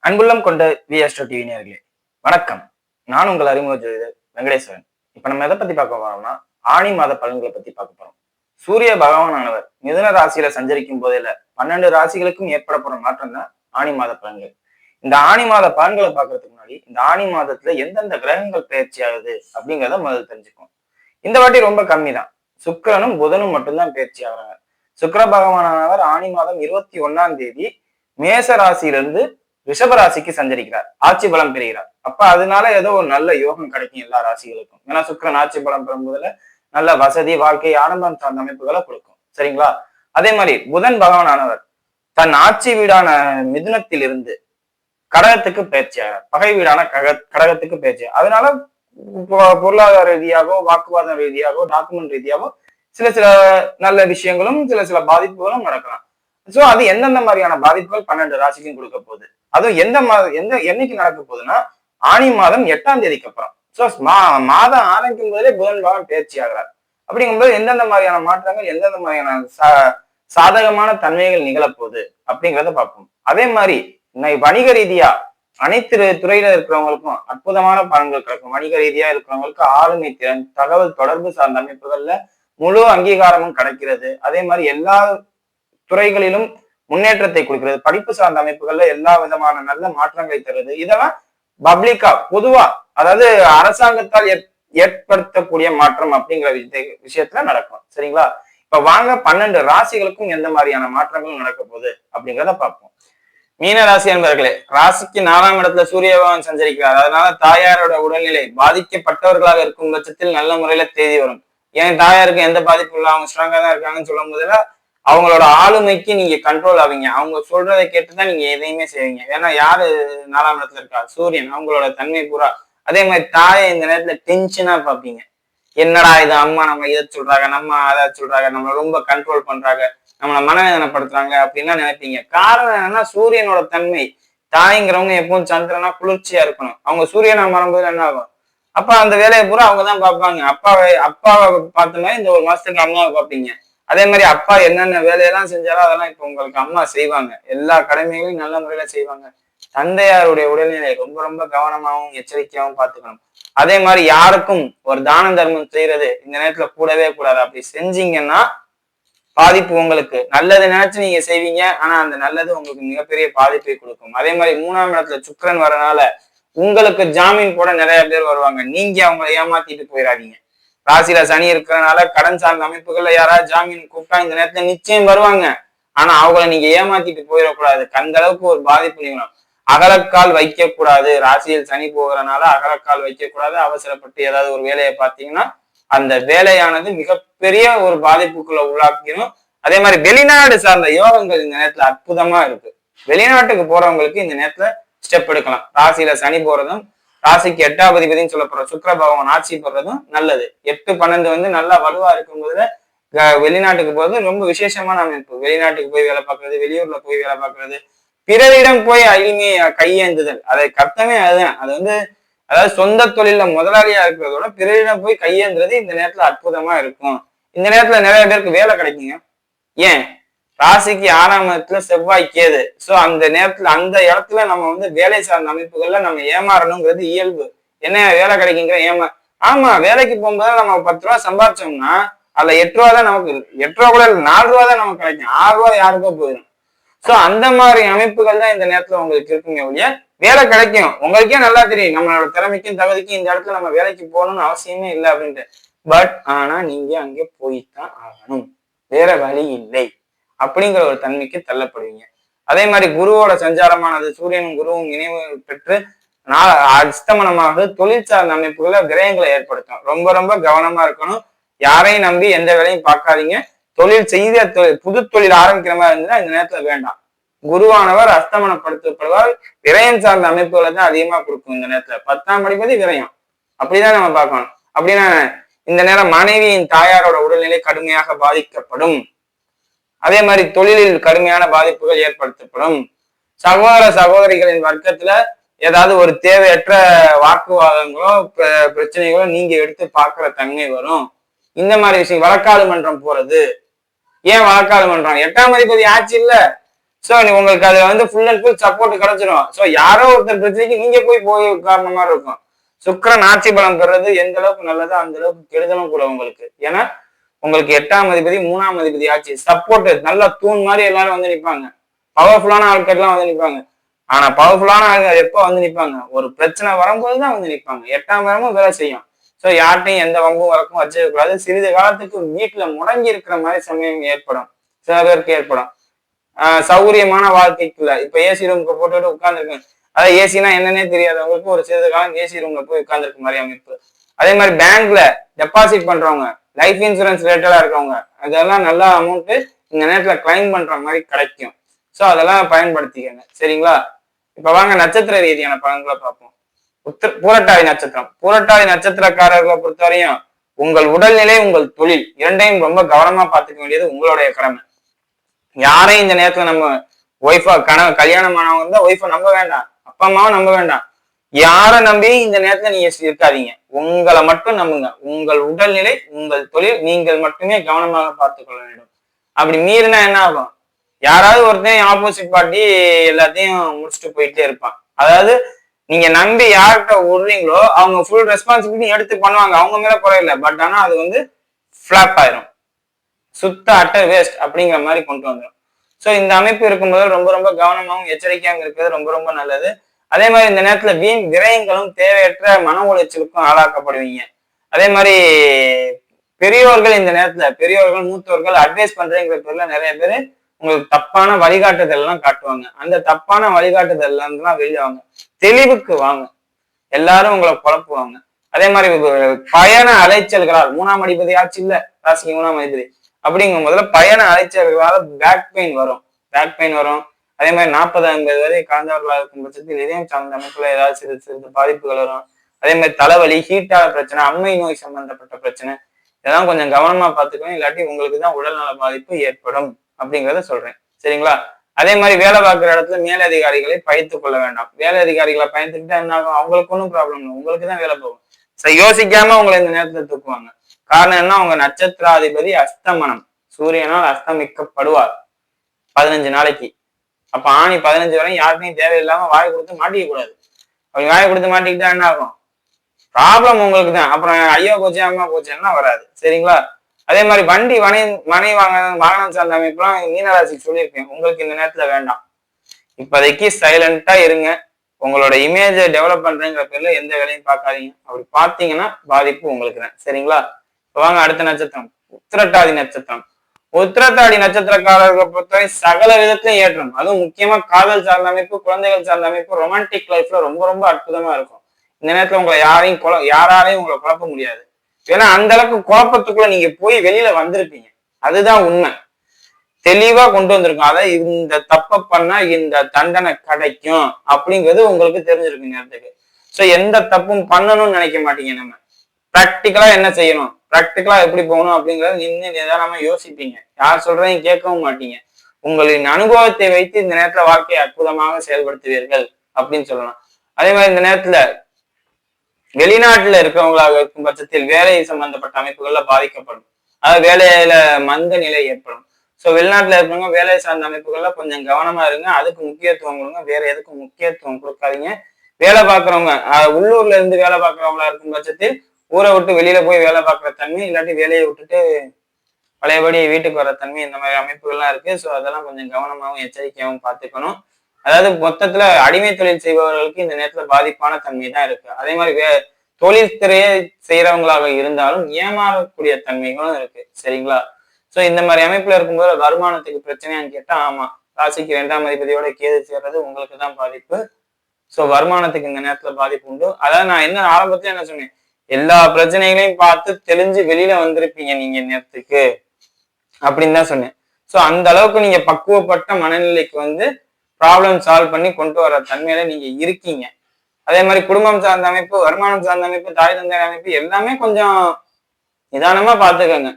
அன்புள்ளம் கொண்ட விஎஸ்டோ டிவி நேயர்களே வணக்கம். நான் உங்கள் அறிமுக ஜோதிடர் வெங்கடேஸ்வரன். இப்ப நம்ம எதை பத்தி பார்க்க போறோம்னா ஆணி மாத பலன்களை பத்தி பார்க்க போறோம். சூரிய பகவானானவர் மிதுன ராசியில சஞ்சரிக்கும் போதில 12 ராசிகளுக்கும் ஏற்பட போற மாற்றம் தான் ஆணி மாத பலன்கள். இந்த ஆணி மாத பலன்களை பார்க்கறதுக்கு முன்னாடி இந்த ஆணி மாதத்துல எந்தெந்த கிரகங்கள் பயிற்சி ஆகுது அப்படிங்கிறத முதல்ல தெரிஞ்சுக்கும். இந்த வாட்டி ரொம்ப கம்மி தான். சுக்கிரனும் புதனும் மட்டும்தான் பயிற்சி ஆகுறாங்க. சுக்கிர பகவானானவர் ஆணி மாதம் 21ஆம் தேதி மேச ராசியிலிருந்து ரிஷபராசிக்கு சஞ்சரிக்கிறார், ஆட்சி பலம் பெறுகிறார். அப்ப அதனால ஏதோ ஒரு நல்ல யோகம் கிடைக்கும் எல்லா ராசிகளுக்கும். ஏன்னா சுக்கிரன் ஆட்சி பலம் பெறும்போதுல நல்ல வசதி, வாழ்க்கை, ஆடம்பரம் சார்ந்த அமைப்புகளை கொடுக்கும். சரிங்களா? அதே மாதிரி புதன் பகவானானவர் தன் ஆட்சி வீடான மிதுனத்தில் இருந்து கடகத்துக்கு பயிற்சி ஆகிறார். பகை வீடான கடகத்துக்கு பயிற்சி. அதனால பொருளாதார ரீதியாகவோ, வாக்குவாதம் ரீதியாகவோ, டாக்குமெண்ட் ரீதியாகவோ சில சில நல்ல விஷயங்களும் சில சில பாதிப்புகளும் நடக்கலாம். சோ அது எந்தெந்த மாதிரியான பாதிப்புகள் 12 ராசிக்கும் கொடுக்க போகுது, அதுவும் எந்த என்னைக்கு நடக்க போகுதுன்னா ஆணி மாதம் 8ஆம் தேதிக்கு அப்புறம். சோ மாதம் ஆரம்பிக்கும் போதே புதன் பகவான் பயிற்சி ஆகிறார். அப்படிங்கும்போது எந்தெந்த மாதிரியான மாற்றங்கள், எந்தெந்த மாதிரியான சாதகமான தன்மைகள் நிகழப்போகுது அப்படிங்கிறத பார்ப்போம். அதே மாதிரி வணிக ரீதியா அனைத்து துறையில இருக்கிறவங்களுக்கும் அற்புதமான பலன்கள் கிடைக்கும். வணிக ரீதியா இருக்கிறவங்களுக்கு ஆளுமை திறன், தகவல் தொடர்பு சார்ந்த அமைப்புகள்ல முழு அங்கீகாரமும் கிடைக்கிறது. அதே மாதிரி எல்லா துறைகளிலும் முன்னேற்றத்தை கொடுக்கிறது. படிப்பு சார்ந்த அமைப்புகள்ல எல்லா விதமான நல்ல மாற்றங்களை தருது. இதெல்லாம் பப்ளிக்கா பொதுவா, அதாவது அரசாங்கத்தால் ஏற்படுத்தக்கூடிய மாற்றம் அப்படிங்கிற விஷயத்துல நடக்கும். சரிங்களா? இப்ப வாங்க 12 ராசிகளுக்கும் எந்த மாதிரியான மாற்றங்களும் நடக்க போகுது அப்படிங்கிறத பார்ப்போம். மீன ராசி என்பவர்களே, ராசிக்கு 4ஆம் இடத்துல சூரிய பகவான் சஞ்சரிக்கிறார். அதனால தாயாரோட உடல்நிலை பாதிக்கப்பட்டவர்களாக இருக்கும் பட்சத்தில் நல்ல முறையில தேதி வரும். ஏன் தாயாருக்கு எந்த பாதிப்பும் இல்லை, அவங்க ஸ்ட்ராங்கா தான் இருக்காங்கன்னு சொல்லும் போதுல அவங்களோட ஆளுமைக்கு நீங்க கண்ட்ரோல் ஆவீங்க. அவங்க சொல்றதை கேட்டுதான் நீங்க எதையுமே செய்வீங்க. ஏன்னா யாரு 4ஆம் இடத்துல இருக்கா? சூரியன். அவங்களோட தன்மை பூரா. அதே மாதிரி தாயை இந்த நேரத்துல டென்ஷனா பார்ப்பீங்க. என்னடா இது, அம்மா நம்ம இதை சொல்றாங்க, நம்ம அதை சொல்றாங்க, நம்மளை ரொம்ப கண்ட்ரோல் பண்றாங்க, நம்மளை மனவேதனைப்படுத்துறாங்க அப்படின்லாம் நினைப்பீங்க. காரணம் என்னன்னா சூரியனோட தன்மை. தாய்ங்கிறவங்க எப்பவும் சந்திரனா குளிர்ச்சியா இருக்கணும். அவங்க சூரியனா மாறும்போது என்ன ஆகும்? அப்ப அந்த வேலையை பூரா அவங்கதான் பார்ப்பாங்க. அப்பாவை பார்த்த மாதிரி இந்த ஒரு மாசத்துக்கு அம்மாவை பார்ப்பீங்க. அதே மாதிரி அப்பா என்னென்ன வேலையெல்லாம் செஞ்சாலும் அதெல்லாம் இப்ப உங்களுக்கு அம்மா செய்வாங்க. எல்லா கடமைகளையும் நல்ல முறையில செய்வாங்க. தந்தையாருடைய உடல்நிலை ரொம்ப ரொம்ப கவனமாகவும் எச்சரிக்கையாகவும் பார்த்துக்கணும். அதே மாதிரி யாருக்கும் ஒரு தான தர்மம் செய்யறது இந்த நேரத்துல கூடவே கூடாது. அப்படி செஞ்சீங்கன்னா பாதிப்பு உங்களுக்கு. நல்லது நினைச்சு நீங்க செய்வீங்க, ஆனா அந்த நல்லது உங்களுக்கு மிகப்பெரிய பாதிப்பை கொடுக்கும். அதே மாதிரி 3ஆம் இடத்துல சுக்கிரன் வரனால உங்களுக்கு ஜாமீன் போட நிறைய பேர் வருவாங்க. நீங்க அவங்களை ஏமாத்திட்டு போயிடாதீங்க. ராசியில சனி இருக்கிறதுனால கடன் சார்ந்த அமைப்புகள்ல யாராவது ஜாமீன் கூப்பிட்டா இந்த நேரத்துல நிச்சயம் வருவாங்க. ஆனா அவங்கள நீங்க ஏமாத்திட்டு போயிடக்கூடாது. அந்த அளவுக்கு ஒரு பாதிப்பு நீங்களும் அகலக்கால் வைக்க கூடாது. ராசியில் சனி போகிறனால அகலக்கால் வைக்க கூடாது. அவசரப்பட்டு ஏதாவது ஒரு வேலையை பார்த்தீங்கன்னா அந்த வேலையானது மிகப்பெரிய ஒரு பாதிப்புக்குள்ள உள்ளாக்கணும். அதே மாதிரி வெளிநாடு சார்ந்த யோகங்கள் இந்த நேரத்துல அற்புதமா இருக்கு. வெளிநாட்டுக்கு போறவங்களுக்கு இந்த நேரத்துல ஸ்டெப் எடுக்கலாம். ராசியில சனி போறதும், ராசிக்கு 8ஆம் அதிபதினு சொல்லப்படுற சுக்கிர பகவான் ஆட்சி போடுறதும் நல்லது. 8, 12 நல்லா வலுவா இருக்கும்போது வெளிநாட்டுக்கு போறது ரொம்ப விசேஷமான அமைப்பு. வெளிநாட்டுக்கு போய் வேலை பார்க்கறது, வெளியூர்ல போய் வேலை பார்க்கறது, பிறரிடம் போய் அடிமையை கையேந்துதல், அதை கர்த்தமே அதுதான். அது அதாவது சொந்த தொழில முதலாளியா இருக்கிறதோட பிறரிடம் போய் கையேந்துறது இந்த நேரத்துல அற்புதமா இருக்கும். இந்த நேரத்துல நிறைய பேருக்கு வேலை கிடைக்குங்க. ஏன்? ராசிக்கு 6ஆம் இடத்துல செவ்வாய் கேது. சோ அந்த நேரத்துல அந்த இடத்துல நம்ம வேலை சார்ந்த அமைப்புகள்ல நம்ம ஏமாறணுங்கிறது இயல்பு. என்ன வேலை கிடைக்குங்கிற ஆமா, வேலைக்கு போகும்போது நம்ம 10 ரூபா சம்பாதிச்சோம்னா அதுல 8 ரூபா தான் நமக்கு, 8 ரூபா கூட 4 ரூபா தான் நமக்கு கிடைக்கும். 6 ரூபா யாருக்கோ போயிடும். சோ அந்த மாதிரி அமைப்புகள் தான் இந்த நேரத்துல உங்களுக்கு இருக்குங்க ஒழிய வேலை கிடைக்கும். உங்களுக்கே நல்லா தெரியும் நம்மளோட திறமைக்கும் தகுதிக்கும் இந்த இடத்துல நம்ம வேலைக்கு போகணும்னு அவசியமே இல்லை அப்படின்ட்டு. பட் ஆனா நீங்க அங்கே போய்தான் ஆகணும், வேற வழி இல்லை அப்படிங்கிற ஒரு தன்மைக்கு தள்ளப்படுவீங்க. அதே மாதிரி குருவோட சஞ்சாரமானது சூரியனும் குருவும் இணைவு பெற்று அஸ்தமனமாக தொழில் சார்ந்த அமைப்புகளை விரயங்களை ஏற்படுத்தும். ரொம்ப ரொம்ப கவனமா இருக்கணும். யாரையும் நம்பி எந்த வேலையும் பார்க்காதீங்க. தொழில் செய்த புது தொழில் ஆரம்பிக்கிற மாதிரி இருந்ததுன்னா இந்த நேரத்துல வேண்டாம். குருவானவர் அஸ்தமனப்படுத்தப்படுவார். விரயம் சார்ந்த அமைப்புகளை தான் அதிகமா கொடுக்கும் இந்த நேரத்துல. 10ஆம் அதிபதி விரயம். அப்படிதான் நம்ம பார்க்கணும். அப்படின்னா இந்த நேரம் மனைவியின் தாயாரோட உடல்நிலை கடுமையாக பாதிக்கப்படும். அதே மாதிரி தொழிலில் கடுமையான பாதிப்புகள் ஏற்படுத்தப்படும். சகோதர சகோதரிகளின் வர்க்கத்துல ஏதாவது ஒரு தேவையற்ற வாக்குவாதங்களோ பிரச்சனைகளோ நீங்க எடுத்து பார்க்கிற தன்மை வரும். இந்த மாதிரி விஷயம். வழக்காடு மன்றம் போறது. ஏன் வழக்காடு மன்றம்? 8ஆம் அதிபதி ஆட்சி இல்ல, சோ உங்களுக்கு அதுல வந்து ஃபுல் அண்ட் ஃபுல் சப்போர்ட் கிடைச்சிடும். சோ யாரோ ஒருத்தர் பிரச்சனைக்கு நீங்க போய் காரண மாதிரி இருக்கும். சுக்கிரன் ஆட்சி பலம் பெறது எந்த அளவுக்கு நல்லதோ அந்த அளவுக்கு கெடுதலும் கூட உங்களுக்கு. ஏன்னா உங்களுக்கு 8ஆம் அதிபதி 3ஆம் அதிபதி ஆட்சி சப்போர்ட் நல்லா தூண் மாதிரி எல்லாரும் வந்து நிற்பாங்க. பவர்ஃபுல்லான ஆட்கள் எல்லாம் வந்து நிற்பாங்க. ஆனா பவர்ஃபுல்லான ஆட்கள் எப்ப வந்து நிற்பாங்க? ஒரு பிரச்சனை வரும்போதுதான் வந்து நிற்பாங்க. 8ஆம் இடமும் வேலை செய்யும். சோ யார்ட்டையும் எந்த வம்பும் வழக்கும் வச்சுக்க கூடாது. சிறிது காலத்துக்கு வீட்டுல முடங்கி இருக்கிற மாதிரி சமயம் ஏற்படும். சில பேருக்கு ஏற்படும். சௌகரியமான வாழ்க்கைக்குள்ள இப்ப ஏசி ரூமுக்கு போட்டுட்டு உட்கார்ந்துருக்கேன். அதாவது ஏசினா என்னன்னே தெரியாதவங்களுக்கு ஒரு சிறிது காலம் ஏசி ரூம்ல போய் உட்கார்ந்துருக்க மாதிரி அமைப்பு. அதே மாதிரி பேங்க்ல டெபாசிட் பண்றவங்க, லைஃப் இன்சூரன்ஸ் ரிலேட்டடா இருக்கவங்க, அதெல்லாம் நல்ல அமௌண்ட் இந்த நேரத்துல கிளைம் பண்ற மாதிரி கிடைக்கும். சோ அதெல்லாம் பயன்படுத்திக்கங்க. சரிங்களா? இப்ப வாங்க நட்சத்திர ரீதியான பலன்களை பார்ப்போம். பூரட்டாதி நட்சத்திரம். பூரட்டாதி நட்சத்திரக்காரர்களை பொறுத்தவரையும் உங்கள் உடல்நிலை, உங்கள் தொழில் இரண்டையும் ரொம்ப கவனமா பார்த்துக்க வேண்டியது உங்களுடைய கடமை. யாரையும் இந்த நேரத்துல நம்ம ஒய்ஃபா கல்யாணம் ஆனவங்க இருந்தா ஒய்ஃபை நம்ப வேண்டாம், அப்பா அம்மாவும் நம்ப வேண்டாம். யாரை நம்பி இந்த நேரத்துல நீங்க இருக்காதீங்க. உங்களை மட்டும் நம்புங்க. உங்கள் உடல்நிலை, உங்கள் தொழில் நீங்கள் மட்டுமே கவனமாக பார்த்துக் கொள்ள வேண்டும். அப்படி மீறினா என்ன ஆகும்? யாராவது ஒருத்தன் ஆப்போசிட் பார்ட்டி எல்லாத்தையும் முடிச்சுட்டு போயிட்டே இருப்பான். அதாவது நீங்க நம்பி யார்கிட்ட விடுறீங்களோ அவங்க ஃபுல் ரெஸ்பான்சிபிலிட்டி எடுத்து பண்ணுவாங்க. அவங்க மேல குறையில. பட் ஆனா அது வந்து ஃபிளாப் ஆயிரும். சுத்த அட்டை வேஸ்ட் அப்படிங்கிற மாதிரி கொண்டு வந்துடும். ஸோ இந்த அமைப்பு இருக்கும்போது ரொம்ப ரொம்ப கவனமாகவும் எச்சரிக்கையாகவும் இருக்கிறது ரொம்ப ரொம்ப நல்லது. அதே மாதிரி இந்த நேரத்துல வீண் விரயங்களும் தேவையற்ற மன உளைச்சலுக்கும் ஆளாக்கப்படுவீங்க. அதே மாதிரி பெரியோர்கள் இந்த நேரத்துல பெரியோர்கள் மூத்தோர்கள் அட்வைஸ் பண்றேங்கிற பேர்ல நிறைய பேர் உங்களுக்கு தப்பான வழிகாட்டுதல் எல்லாம் காட்டுவாங்க. அந்த தப்பான வழிகாட்டுதல் எல்லாம் வெளியே வாங்க. தெளிவுக்கு வாங்க. எல்லாரும் உங்களை குழப்புவாங்க. அதே மாதிரி பயண அலைச்சல்களால் 3ஆம் அதிபதி ஆச்சு இல்ல ராசிக்கு 3ஆம் அதிபதி அப்படிங்கும் போதுல பயண அலைச்சல்களால பேக் பெயின் வரும். அதே மாதிரி 40-50 வரை கலந்தவர்களாக இருக்கும் பட்சத்தில் இதயம் சார்ந்த அமைப்புல ஏதாவது சிறிது பாதிப்புகள் வரும். அதே மாதிரி தலைவலி, ஹீட்டான பிரச்சனை, அம்மை நோய் சம்பந்தப்பட்ட பிரச்சனை இதெல்லாம் கொஞ்சம் கவனமா பார்த்துக்கணும். இல்லாட்டி உங்களுக்கு தான் உடல்நல பாதிப்பு ஏற்படும் அப்படிங்கிறத சொல்றேன். சரிங்களா? அதே மாதிரி வேலை பார்க்குற இடத்துல மேலதிகாரிகளை பயத்துக் கொள்ள வேண்டாம். வேலை அதிகாரிகளை பயந்துக்கிட்டா என்ன ஆகும்? அவங்களுக்கு ஒன்றும் ப்ராப்ளம் இல்லை, உங்களுக்கு தான் வேலை போகும். யோசிக்காம உங்களை இந்த நேரத்துல தூக்குவாங்க. காரணம் என்ன? உங்க நட்சத்திராதிபதி அஸ்தமனம், சூரியனால் அஸ்தமிக்கப்படுவார் 15 நாளைக்கு. அப்ப ஆணி 15 வரையும் யாருக்கையும் தேவையில்லாம வாய் கொடுத்து மாட்டிக்க கூடாது. அப்படி வாய் கொடுத்து மாட்டிக்கிட்டா என்ன ஆகும்? ப்ராப்ளம் உங்களுக்கு தான். அப்புறம் ஐயோ போச்சு அம்மா போச்சுன்னா வராது. சரிங்களா? அதே மாதிரி வண்டி மனை வாகனம் சார்ந்த அமைப்புலாம் மீனராசிக்கு சொல்லியிருக்கேன். உங்களுக்கு இந்த நேரத்துல வேண்டாம். இப்போதைக்கு சைலண்டா இருங்க. உங்களோட இமேஜை டெவலப் பண்றேங்கிற பேர்ல எந்த வேலையும் பார்க்காதீங்க. அப்படி பார்த்தீங்கன்னா பாதிப்பு உங்களுக்கு தான். சரிங்களா? இப்போ வாங்க அடுத்த நட்சத்திரம் உத்திரட்டாதி நட்சத்திரம். உத்திரட்டாதி நட்சத்திரக்காரர்களை பொறுத்தவரை சகல விதத்திலும் ஏற்றம். அதுவும் முக்கியமா காதல் சார்ந்த அமைப்பு, குழந்தைகள் சார்ந்த அமைப்பு, ரொமான்டிக் லைஃப்ல ரொம்ப ரொம்ப அற்புதமா இருக்கும். இந்த நேரத்துல உங்களை யாராலையும் உங்களை குழப்ப முடியாது. ஏன்னா அந்த அளவுக்கு குழப்பத்துக்குள்ள நீங்க போய் வெளியில வந்திருப்பீங்க. அதுதான் உண்மை. தெளிவா கொண்டு வந்திருக்கும். அதாவது இந்த தப்ப பண்ணா இந்த தண்டனை கிடைக்கும் அப்படிங்கிறது உங்களுக்கு தெரிஞ்சிருக்கு நேரத்துக்கு. சோ எந்த தப்பும் பண்ணணும்னு நினைக்க மாட்டீங்க. நம்ம பிராக்டிக்கலா என்ன செய்யணும், பிராக்டிக்கலா எப்படி போகணும் அப்படிங்கறத நின்று நிதானமா யோசிப்பீங்க. யார் சொல்றதையும் கேட்கவும் மாட்டீங்க. உங்களின் அனுபவத்தை வைத்து இந்த நேரத்துல வாழ்க்கையை அற்புதமாக செயல்படுத்துவீர்கள் அப்படின்னு சொல்லலாம். அதே மாதிரி இந்த நேரத்துல வெளிநாட்டுல இருக்கிறவங்களாக இருக்கும் பட்சத்தில் வேலை சம்பந்தப்பட்ட அமைப்புகள்ல பாதிக்கப்படும். அதாவது வேலையில மந்த நிலை ஏற்படும். சோ வெளிநாட்டுல இருக்கிறவங்க வேலை சார்ந்த அமைப்புகள்ல கொஞ்சம் கவனமா இருங்க. அதுக்கு முக்கியத்துவம் கொடுங்க. வேற எதுக்கும் முக்கியத்துவம் கொடுக்காதீங்க. வேலை பார்க்குறவங்க உள்ளூர்ல இருந்து வேலை பார்க்குறவங்களா இருக்கும் பட்சத்தில் ஊரை விட்டு வெளியில போய் வேலை பார்க்குற தன்மை, இல்லாட்டி வேலையை விட்டுட்டு பழையபடி வீட்டுக்கு வர தன்மை, இந்த மாதிரி அமைப்புகள்லாம் இருக்கு. ஸோ அதெல்லாம் கொஞ்சம் கவனமாகவும் எச்சரிக்கையாகவும் பார்த்துக்கணும். அதாவது மொத்தத்துல அடிமை தொழில் செய்பவர்களுக்கு இந்த நேரத்துல பாதிப்பான தன்மை தான் இருக்கு. அதே மாதிரி தொழில் துறையை செய்யறவங்களாக இருந்தாலும் ஏமாறக்கூடிய தன்மைகளும் இருக்கு. சரிங்களா? சோ இந்த மாதிரி அமைப்புல இருக்கும்போது வருமானத்துக்கு பிரச்சனையான்னு கேட்டா ஆமா, ராசிக்கு 2ஆம் அதிபதியோட கேது சேர்றது உங்களுக்கு தான் பாதிப்பு. சோ வருமானத்துக்கு இந்த நேரத்துல பாதிப்பு உண்டு. அதாவது நான் என்ன ஆரம்பத்துல என்ன சொன்னேன், எல்லா பிரச்சனைகளையும் பார்த்து தெளிஞ்சு வெளியில வந்திருப்பீங்க நீங்க நேரத்துக்கு அப்படின்னு தான் சொன்னேன். சோ அந்த அளவுக்கு நீங்க பக்குவப்பட்ட மனநிலைக்கு வந்து ப்ராப்ளம் சால்வ் பண்ணி கொண்டு வர தன்மையில நீங்க இருக்கீங்க. அதே மாதிரி குடும்பம் சார்ந்த அமைப்பு, வருமானம் சார்ந்த அமைப்பு, தாய் தந்தை அமைப்பு எல்லாமே கொஞ்சம் நிதானமா பார்த்துக்கோங்க.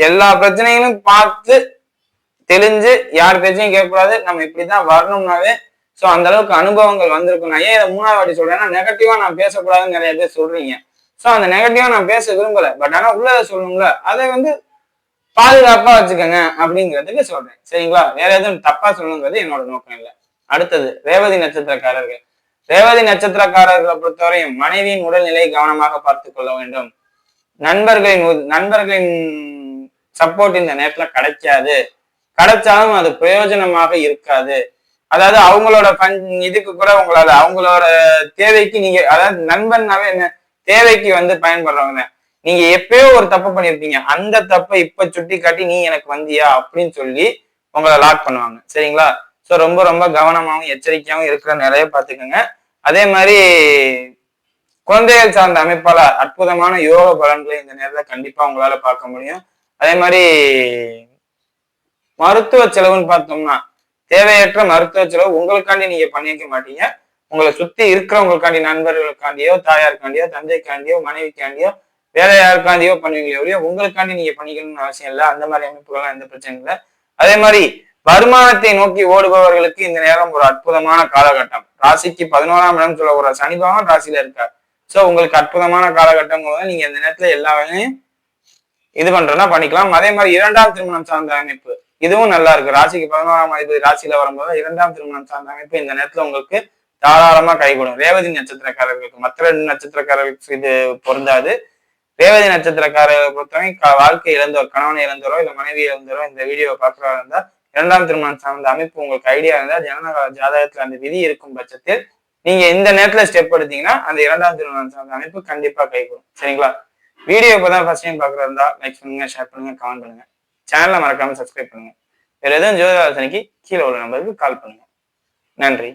எல்லா பிரச்சனைகளும் பார்த்து தெளிஞ்சு யார் பேச்சையும் கேட்கக்கூடாது. நம்ம இப்படிதான் வரணும்னாவே சோ அந்த அளவுக்கு அனுபவங்கள் வந்திருக்கும். நான் ஏன் இதை 3ஆவது வாட்டி சொல்றேன்னா, நெகட்டிவா நான் பேசக்கூடாதுன்னு நிறைய பேர் சொல்றீங்க. சோ அந்த நெகட்டிவா நான் பேச விரும்பல. பட் ஆனா உள்ளதை சொல்லணும்ல, அதை வந்து பாதுகாப்பா வச்சுக்கோங்க அப்படிங்கிறதுக்கு சொல்றேன். சரிங்களா? வேற எதுவும் தப்பா சொல்லணுங்கிறது என்னோட நோக்கம் இல்லை. அடுத்தது ரேவதி நட்சத்திரக்காரர்கள். ரேவதி நட்சத்திரக்காரர்களை பொறுத்தவரையும் மனைவியின் உடல்நிலை கவனமாக பார்த்துக் கொள்ள வேண்டும். நண்பர்களின் சப்போர்ட் இந்த நேரத்துல கிடைக்காது. கிடைச்சாலும் அது பிரயோஜனமாக இருக்காது. அதாவது அவங்களோட இதுக்கு கூட உங்களால அவங்களோட தேவைக்கு நீங்க, அதாவது நண்பன்னாவே என்ன, தேவைக்கு பயன்படுறவங்க. நீங்க எப்பயோ ஒரு தப்பு பண்ணிருப்பீங்க, அந்த தப்பை இப்ப சுட்டி காட்டி நீ எனக்கு வந்தியா அப்படின்னு சொல்லி உங்களை லாக் பண்ணுவாங்க. சரிங்களா? சோ ரொம்ப ரொம்ப கவனமாவும் எச்சரிக்கையாவும் இருக்கிற நிறைய பாத்துக்கோங்க. அதே மாதிரி குழந்தைகள் சார்ந்த அமைப்பால அற்புதமான யோக பலன்களை இந்த நேரத்துல கண்டிப்பா உங்களால பார்க்க முடியும். அதே மாதிரி மருத்துவ செலவுன்னு பார்த்தோம்னா, தேவையற்ற மருத்துவ செலவு உங்களுக்காண்டி நீங்க பண்ணிக்க மாட்டீங்க. உங்களை சுத்தி இருக்கிறவங்களுக்காண்டி, நண்பர்களுக்காண்டியோ, தாயாருக்காண்டியோ, தந்தைக்காண்டியோ, மனைவிக்காண்டியோ, வேற யாருக்காண்டியோ பண்ணுவீங்களே ஒழிய உங்களுக்காண்டி நீங்க பண்ணிக்கணும்னு அவசியம் இல்லை. அந்த மாதிரி அமைப்புகள்லாம் எந்த பிரச்சனையும் இல்லை. அதே மாதிரி வருமானத்தை நோக்கி ஓடுபவர்களுக்கு இந்த நேரம் ஒரு அற்புதமான காலகட்டம். ராசிக்கு 11ஆம் இடம் சொல்ல ஒரு சனி பகவான் ராசியில இருக்கார். சோ உங்களுக்கு அற்புதமான காலகட்டம். நீங்க இந்த நேரத்துல எல்லா வேலையும் இது பண்றதுனா பண்ணிக்கலாம். அதே மாதிரி 2ஆம் திருமணம் சார்ந்த அமைப்பு இதுவும் நல்லா இருக்கு. ராசிக்கு 11ஆம் அதிபதி ராசியில வரும்போது 2ஆம் திருமணம் சார்ந்த அமைப்பு இந்த நேரத்துல உங்களுக்கு தாராளமா கைகூடும். ரேவதி நட்சத்திரக்காரர்களுக்கு, மற்ற 2 நட்சத்திரக்காரர்களுக்கு இது பொருந்தாது. ரேவதி நட்சத்திரக்காரர்களை பொறுத்தவரை வாழ்க்கை இழந்தோர், கணவனை இழந்தோரோ இல்ல மனைவி இழந்தோரோ இந்த வீடியோவை பார்க்கறதா இருந்தா 2ஆம் திருமணம் சார்ந்த அமைப்பு உங்களுக்கு ஐடியா இருந்தா ஜனன ஜாதகத்துல அந்த விதி இருக்கும் பட்சத்தில் நீங்க இந்த நேரத்துல ஸ்டெப் எடுத்தீங்கன்னா அந்த 2ஆம் திருமணம் சார்ந்த அமைப்பு கண்டிப்பா கைகூடும். சரிங்களா? வீடியோ இப்பதான் ஃபர்ஸ்ட் டைம் பாக்குறதா இருந்தா லைக் பண்ணுங்க, ஷேர் பண்ணுங்க, கமெண்ட் பண்ணுங்க. சேனலை மறக்காம சப்ஸ்கிரைப் பண்ணுங்க. வேற எதுவும் ஜோதிட ஆலோசனைக்கு கீழே உள்ள நம்பருக்கு கால் பண்ணுங்க. நன்றி.